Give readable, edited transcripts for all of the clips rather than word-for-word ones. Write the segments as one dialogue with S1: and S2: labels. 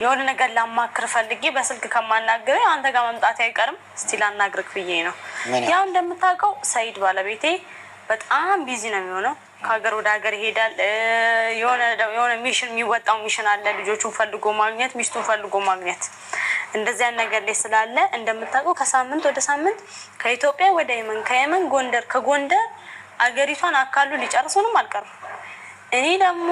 S1: የሆነ ነገር ላማክር ፈልጌ በስልክ ከማናገር አንተ ጋር መምጣት አይቀርም እስቲ ላናግርክ ብዬ ነው። ያው እንደምታውቀው ሰይድ ባለቤቴ በጣም ቢዚ ነው የሚሆነው። ከሀገር ወደ ሀገር ይሄዳል። የሆነ ሚሽን የሚወጣው ሚሽን አለ። ልጆቹን ፈልጎ ማግኘት፣ ሚስቱን ፈልጎ ማግኘት እንደዚያ ነገር ላይ ስላለ እንደምታውቀው ከሳምንት ወደ ሳምንት ከኢትዮጵያ ወደ የመን፣ ከየመን ጎንደር፣ ከጎንደር አገሪቷን አካሉ ሊጨርሱንም አልቀርም። እኔ ደግሞ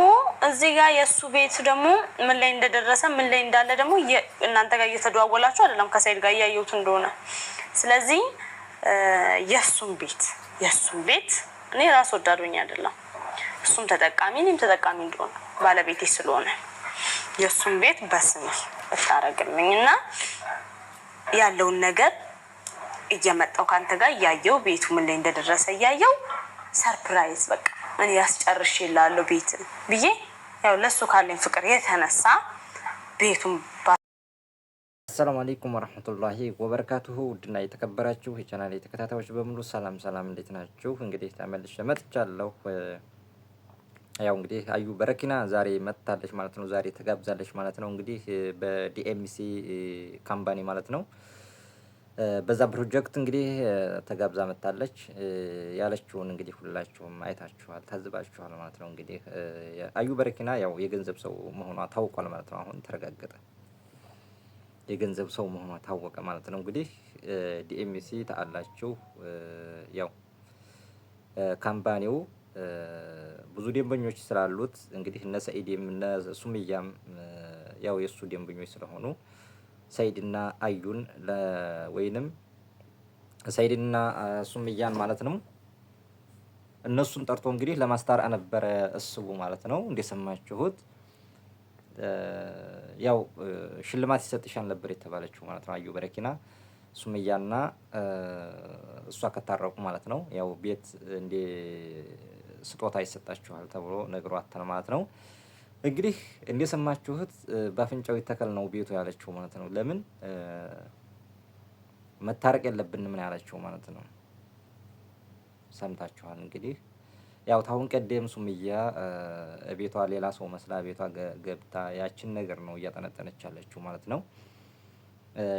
S1: እዚህ ጋር የሱ ቤት ደግሞ ምን ላይ እንደደረሰ ምን ላይ እንዳለ ደግሞ እናንተ ጋር እየተደዋወላችሁ አይደለም ከሰይድ ጋር እያየሁት እንደሆነ። ስለዚህ የሱን ቤት እኔ ራስ ወዳዶኝ አይደለም እሱም ተጠቃሚ እኔም ተጠቃሚ እንደሆነ ባለቤቴ ስለሆነ የሱን ቤት በስሜ ብታረግልኝና ያለውን ነገር እየመጣው ካንተ ጋር እያየው ቤቱ ምን ላይ እንደደረሰ እያየው ሰርፕራይዝ በቃ እኔ ያስጨርሽ ይላል ቤት ብዬ ያው ለሱ ካለኝ ፍቅር የተነሳ ቤቱን
S2: ሰላም አለይኩም ወራህመቱላሂ ወበረካቱሁ። ውድና የተከበራችሁ የቻናሌ ተከታታዮች በሙሉ ሰላም እንዴት ናችሁ? እንግዲህ ተመልሼ መጥቻለሁ። ያው እንግዲህ አዩ በረኪና ዛሬ መጥታለች ማለት ነው። ዛሬ ተጋብዛለች ማለት ነው። እንግዲህ በዲኤምሲ ካምፓኒ ማለት ነው በዛ ፕሮጀክት እንግዲህ ተጋብዛ መጥታለች። ያለችውን እንግዲህ ሁላችሁም አይታችኋል፣ ታዝባችኋል ማለት ነው። እንግዲህ አዩ በረኪና ያው የገንዘብ ሰው መሆኗ ታውቋል ማለት ነው። አሁን ተረጋገጠ፣ የገንዘብ ሰው መሆኗ ታወቀ ማለት ነው። እንግዲህ ዲኤምሲ ታላችሁ ያው ካምፓኒው ብዙ ደንበኞች ስላሉት እንግዲህ እነ ሰኢድም እነ ሱምያም ያው የሱ ደንበኞች ስለሆኑ ሰኢድና አዩን ወይንም ሰኢድና ሱምያን ማለት ነው እነሱን ጠርቶ እንግዲህ ለማስታረቅ ነበረ እስቡ ማለት ነው። እንደሰማችሁት ያው ሽልማት ይሰጥሻል ነበር የተባለችው ማለት ነው። አዩ በረኪና ሱምያና እሷ ከታረቁ ማለት ነው ያው ቤት እንደ ስጦታ ይሰጣችኋል ተብሎ ነግሯታል ማለት ነው። እንግዲህ እንደሰማችሁት በአፍንጫው ይተከል ነው ቤቱ ያለችው ማለት ነው። ለምን መታረቅ የለብንም ምን ያለችው ማለት ነው። ሰምታችኋል እንግዲህ ያው ታውን ቀደም ሱምያ ቤቷ ሌላ ሰው መስላ ቤቷ ገብታ ያችን ነገር ነው እያጠነጠነች ያለችው ማለት ነው።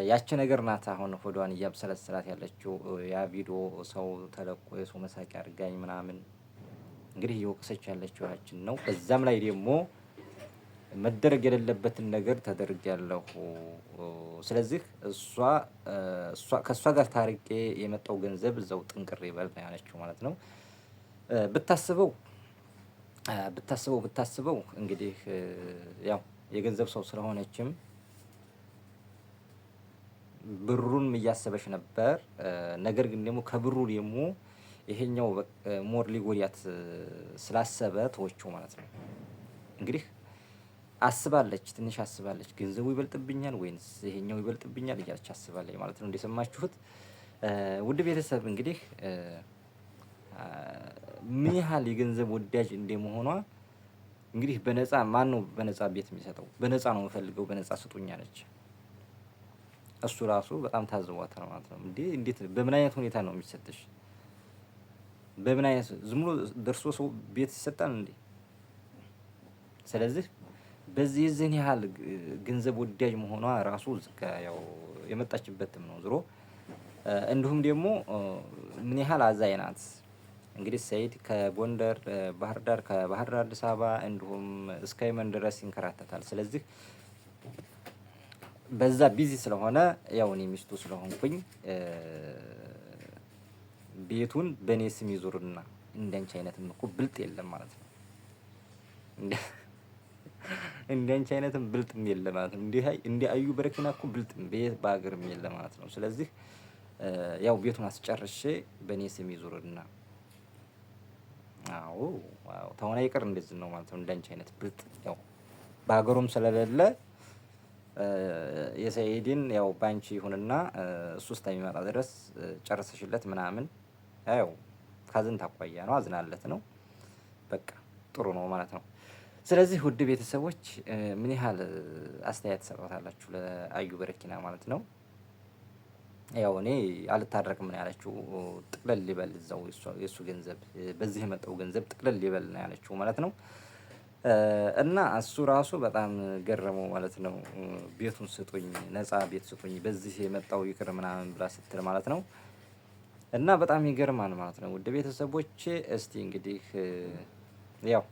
S2: ያቺ ነገር ናት አሁን ሆዷን እያብሰለሰላት ያለችው። ያ ቪዲዮ ሰው ተለቆ የሰው መሳቂያ አድርጋኝ ምናምን እንግዲህ እየወቀሰች ያለችው ያችን ነው። በዛም ላይ ደግሞ መደረግ የሌለበትን ነገር ተደርጊያለሁ። ስለዚህ ከእሷ ጋር ታርቄ የመጣው ገንዘብ እዛው ጥንቅር ይበል ነው ያለችው ማለት ነው። ብታስበው እንግዲህ ያው የገንዘብ ሰው ስለሆነችም ብሩን እያሰበች ነበር። ነገር ግን ደግሞ ከብሩ ደግሞ ይሄኛው ሞር ሊጎዳት ስላሰበ ተወችው ማለት ነው። እንግዲህ አስባለች፣ ትንሽ አስባለች። ገንዘቡ ይበልጥብኛል ወይንስ ይሄኛው ይበልጥብኛል እያለች አስባለች ማለት ነው። እንደሰማችሁት ውድ ቤተሰብ እንግዲህ ምን ያህል የገንዘብ ወዳጅ እንደመሆኗ እንግዲህ በነፃ ማን ነው በነፃ ቤት የሚሰጠው? በነፃ ነው የምፈልገው፣ በነፃ ስጡኝ አለች። እሱ ራሱ በጣም ታዝቧታል ማለት ነው። እንዴት በምን አይነት ሁኔታ ነው የሚሰጥሽ? በምን አይነት ዝም ብሎ ደርሶ ሰው ቤት ይሰጣል እንዴ? ስለዚህ በዚህ የዚህን ያህል ገንዘብ ወዳጅ መሆኗ ራሱ ያው የመጣችበትም ነው ዝሮ። እንዲሁም ደግሞ ምን ያህል አዛኝ ናት። እንግዲህ ሰኢድ ከጎንደር ባህር ዳር፣ ከባህር ዳር አዲስ አበባ እንዲሁም እስከ የመን ድረስ ይንከራተታል። ስለዚህ በዛ ቢዚ ስለሆነ ያው እኔ ሚስቱ ስለሆንኩኝ ቤቱን በእኔ ስም ይዙርና እንደንቺ አይነትም እኮ ብልጥ የለም ማለት ነው። እንደንቺ አይነትም ብልጥም የለም ማለት ነው። እንደ አዩ በረኪና እኮ ብልጥም ቤት በአገርም የለም ማለት ነው። ስለዚህ ያው ቤቱን አስጨርሼ በእኔ ስም ይዙርና አዎ ተሆነ ይቅር እንደዚህ ነው ማለት ነው። እንደንቺ አይነት ብልጥ ያው በአገሩም ስለሌለ የሰኢድን ያው ባንቺ ይሁንና እሱ እስከሚመጣ ድረስ ጨርሰሽለት ምናምን ያው ካዝን ታቋያ ነው አዝናለት ነው በቃ ጥሩ ነው ማለት ነው። ስለዚህ ውድ ቤተሰቦች ምን ያህል አስተያየት ሰጣታላችሁ ለአዩ በረኪና ማለት ነው። ያው እኔ አልታረቅም ነው ያለችው። ጥቅለል ሊበል እዛው የሱ ገንዘብ በዚህ የመጣው ገንዘብ ጥቅለል ሊበል ነው ያለችው ማለት ነው። እና እሱ ራሱ በጣም ገረመው ማለት ነው። ቤቱን ስጡኝ፣ ነፃ ቤት ስጡኝ፣ በዚህ የመጣው ይቅር ምናምን ብላ ስትል ማለት ነው። እና በጣም ይገርማል ማለት ነው። ውድ ቤተሰቦቼ እስቲ እንግዲህ ያው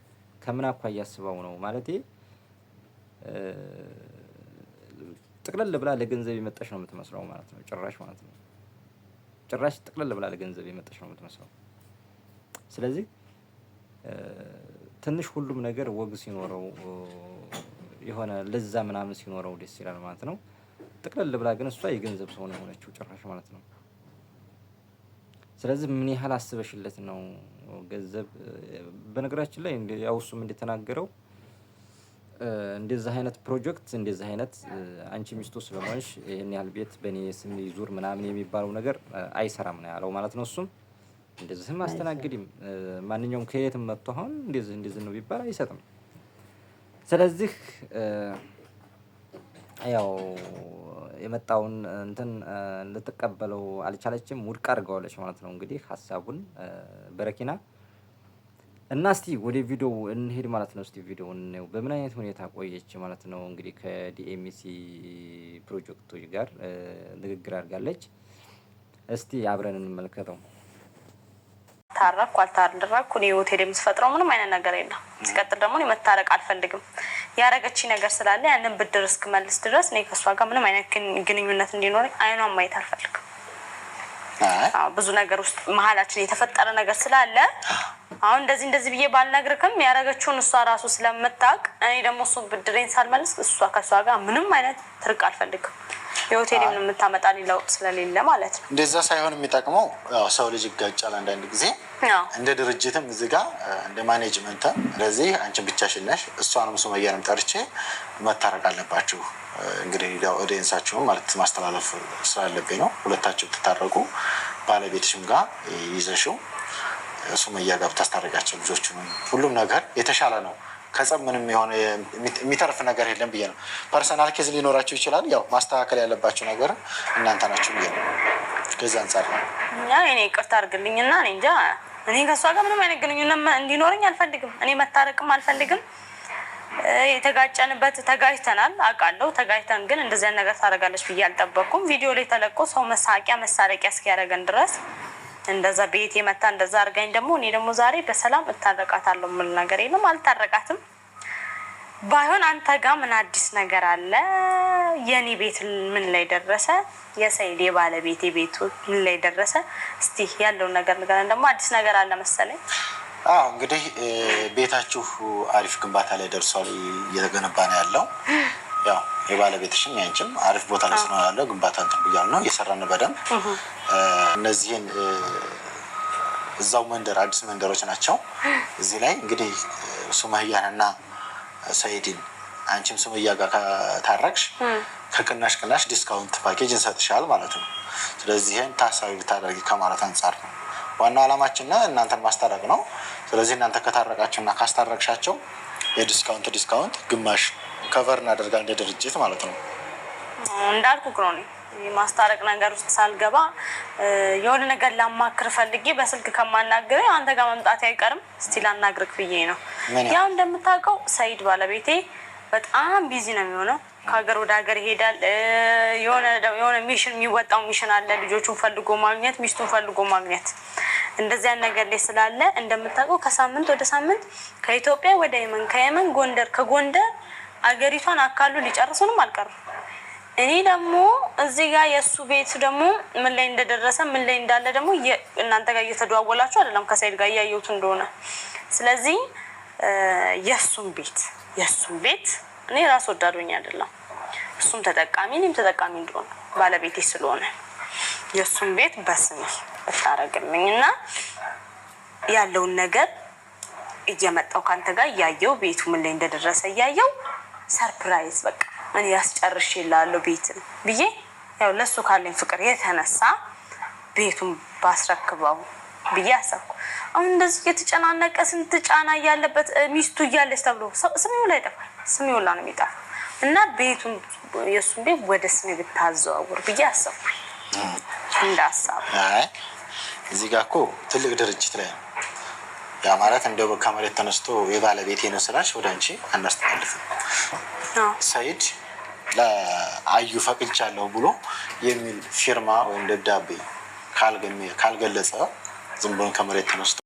S2: ከምን አኳያ ያስበው ነው ማለት ጥቅልል ብላ ለገንዘብ የመጣሽ ነው የምትመስለው ማለት ነው። ጭራሽ ማለት ነው። ጭራሽ ጥቅልል ብላ ለገንዘብ የመጣሽ ነው የምትመስለው። ስለዚህ ትንሽ ሁሉም ነገር ወግ ሲኖረው የሆነ ለዛ ምናምን ሲኖረው ደስ ይላል ማለት ነው። ጥቅልል ብላ ግን እሷ የገንዘብ ሰው ነው የሆነችው ጭራሽ ማለት ነው። ስለዚህ ምን ያህል አስበሽለት ነው ገንዘብ? በነገራችን ላይ ያው እሱም እንደተናገረው እንደዚህ አይነት ፕሮጀክት እንደዚህ አይነት አንቺ ሚስቱ ስለሆንሽ ይሄን ያህል ቤት በእኔ ስም ይዙር ምናምን የሚባለው ነገር አይሰራም ነው ያለው ማለት ነው። እሱም እንደዚህም አስተናግድም ማንኛውም ከየትም መጥቶ አሁን እንደዚህ ነው ቢባል አይሰጥም። ስለዚህ ያው የመጣውን እንትን ልትቀበለው አልቻለችም፣ ውድቅ አድርገዋለች ማለት ነው። እንግዲህ ሀሳቡን በረኪና እና እስቲ ወደ ቪዲዮው እንሄድ ማለት ነው። እስቲ ቪዲዮውን ነው በምን አይነት ሁኔታ ቆየች ማለት ነው። እንግዲህ ከዲኤምሲ ፕሮጀክቶች ጋር ንግግር አድርጋለች። እስቲ አብረን እንመልከተው።
S1: ታረኩ አልታረኩ እኔ ሆቴል የምትፈጥረው ምንም አይነት ነገር የለም። ሲቀጥል ደግሞ እኔ መታረቅ አልፈልግም። ያረገች ነገር ስላለ ያንን ብድር እስክመልስ ድረስ እኔ ከሷ ጋር ምንም አይነት ግንኙነት እንዲኖረኝ አይኗን ማየት አልፈልግም። ብዙ ነገር ውስጥ መሀላችን የተፈጠረ ነገር ስላለ አሁን እንደዚህ ብዬ ባልነግርክም ያረገችውን እሷ ራሱ ስለምታውቅ እኔ ደግሞ እሱ ብድሬን ሳልመልስ እሷ ከሷ ጋር ምንም አይነት ትርቅ አልፈልግም። የሆቴል ምን የምታመጣ ሊለው ስለሌለ ማለት ነው።
S3: እንደዛ ሳይሆን የሚጠቅመው ሰው ልጅ ይጋጫል አንዳንድ ጊዜ እንደ ድርጅትም እዚህ ጋር እንደ ማኔጅመንት። ስለዚህ አንቺ ብቻሽን ነሽ፣ እሷንም ሱመያንም ጠርቼ መታረቅ አለባችሁ። እንግዲህ ኦዲየንሳችሁን ማለት ማስተላለፍ ስላለብኝ ነው። ሁለታችሁ ትታረቁ፣ ባለቤትሽም ጋር ይዘሽው ሱመያ ጋር ብታስታርቃቸው ልጆቹን ሁሉም ነገር የተሻለ ነው። ከጸብ ምንም የሆነ የሚተርፍ ነገር የለም ብዬ ነው። ፐርሰናል ኬዝ ሊኖራቸው ይችላል። ያው ማስተካከል ያለባቸው ነገር እናንተ ናችሁ ብዬ ነው። ከዛ አንጻር ነው
S1: እኔ ይቅርታ አድርግልኝና እኔ እንጃ እኔ ከሷ ጋር ምንም አይነት ግንኙነት እንዲኖረኝ አልፈልግም። እኔ መታረቅም አልፈልግም። የተጋጨንበት ተጋጭተናል አውቃለሁ። ተጋጭተን ግን እንደዚህ ነገር ታደርጋለች ብዬ አልጠበቅኩም። ቪዲዮ ላይ ተለቆ ሰው መሳቂያ እስኪያደርገን ድረስ እንደዛ ቤት የመታ እንደዛ አርጋኝ ደግሞ እኔ ደግሞ ዛሬ በሰላም እታረቃታለሁ ምን ነገር የለም። አልታረቃትም። ባይሆን አንተ ጋር ምን አዲስ ነገር አለ? የኔ ቤት ምን ላይ ደረሰ? የሰይድ የባለቤቴ ቤቱ ምን ላይ ደረሰ? እስቲ ያለው ነገር ንገረን። ደግሞ አዲስ ነገር አለ መሰለኝ።
S3: እንግዲህ ቤታችሁ አሪፍ ግንባታ ላይ ደርሷል። እየተገነባ ነው ያለው። ያው የባለቤትሽም ያንቺም አሪፍ ቦታ ላይ ስለሆነ ያለው ግንባታ እንትን ብያለሁ ነው እየሰራን በደንብ። እነዚህን እዛው መንደር አዲስ መንደሮች ናቸው። እዚህ ላይ እንግዲህ ሱመያንና ሰይድን አንቺም ሱመያ ጋር ከታረቅሽ ከቅናሽ ዲስካውንት ፓኬጅ እንሰጥሻል ማለት ነው። ስለዚህ ይሄን ታሳቢ ብታደርጊ ከማለት አንጻር ነው። ዋናው ዓላማችን እናንተን ማስታረቅ ነው። ስለዚህ እናንተ ከታረቃችሁና ካስታረቅሻቸው የዲስካውንት ግማሽ ከቨር እናደርጋለን እንደ ድርጅት ማለት ነው።
S1: እንዳልኩ ነው ማስታረቅ ነገር ውስጥ ሳልገባ የሆነ ነገር ላማክር ፈልጌ በስልክ ከማናገር አንተ ጋር መምጣት አይቀርም። እስቲ ላናግርክ ብዬ ነው። ያው እንደምታውቀው ሰይድ ባለቤቴ በጣም ቢዚ ነው የሚሆነው። ከሀገር ወደ ሀገር ይሄዳል። የሆነ ሚሽን የሚወጣው ሚሽን አለ። ልጆቹን ፈልጎ ማግኘት፣ ሚስቱን ፈልጎ ማግኘት እንደዚያ ነገር ላይ ስላለ እንደምታውቀው ከሳምንት ወደ ሳምንት ከኢትዮጵያ ወደ የመን፣ ከየመን ጎንደር፣ ከጎንደር አገሪቷን አካሉ ሊጨርሱንም አልቀሩም። እኔ ደግሞ እዚህ ጋር የሱ ቤት ደግሞ ምን ላይ እንደደረሰ ምን ላይ እንዳለ ደግሞ እናንተ ጋር እየተደዋወላችሁ አይደለም ከሰይድ ጋር እያየሁት እንደሆነ። ስለዚህ የሱን ቤት እኔ ራስ ወዳዶኝ አይደለም እሱም ተጠቃሚ እኔም ተጠቃሚ እንደሆነ ባለቤቴ ስለሆነ የሱን ቤት በስሜ ብታረግልኝና ያለውን ነገር እየመጣው ካንተ ጋር እያየው ቤቱ ምን ላይ እንደደረሰ እያየው ሰርፕራይዝ በቃ እኔ ያስጨርሽላለሁ ቤት ብዬ ያው ለሱ ካለኝ ፍቅር የተነሳ ቤቱን ባስረክበው ብዬ አሰብኩ። አሁን እንደዚህ የተጨናነቀ ስንት ጫና ያለበት ሚስቱ እያለች ተብሎ ስሜው ላይ ይጠፋል። ስሜው ላይ ነው የሚጠፋው እና ቤቱን የሱን ቤት ወደ ስሜ ብታዘዋውር ብዬ አሰብኩ። እንዳሳብ
S3: እዚህ ጋር እኮ ትልቅ ድርጅት ላይ ነው ያ ማለት እንደው ከመሬት ተነስቶ የባለቤቴ ነው ስላሽ ወደ አንቺ አናስተላልፍም። ሰይድ ለአዩ ፈቅጃለሁ ብሎ የሚል ፊርማ ወይም ደብዳቤ ካልገለጸ ዝም ብሎ ከመሬት ተነስቶ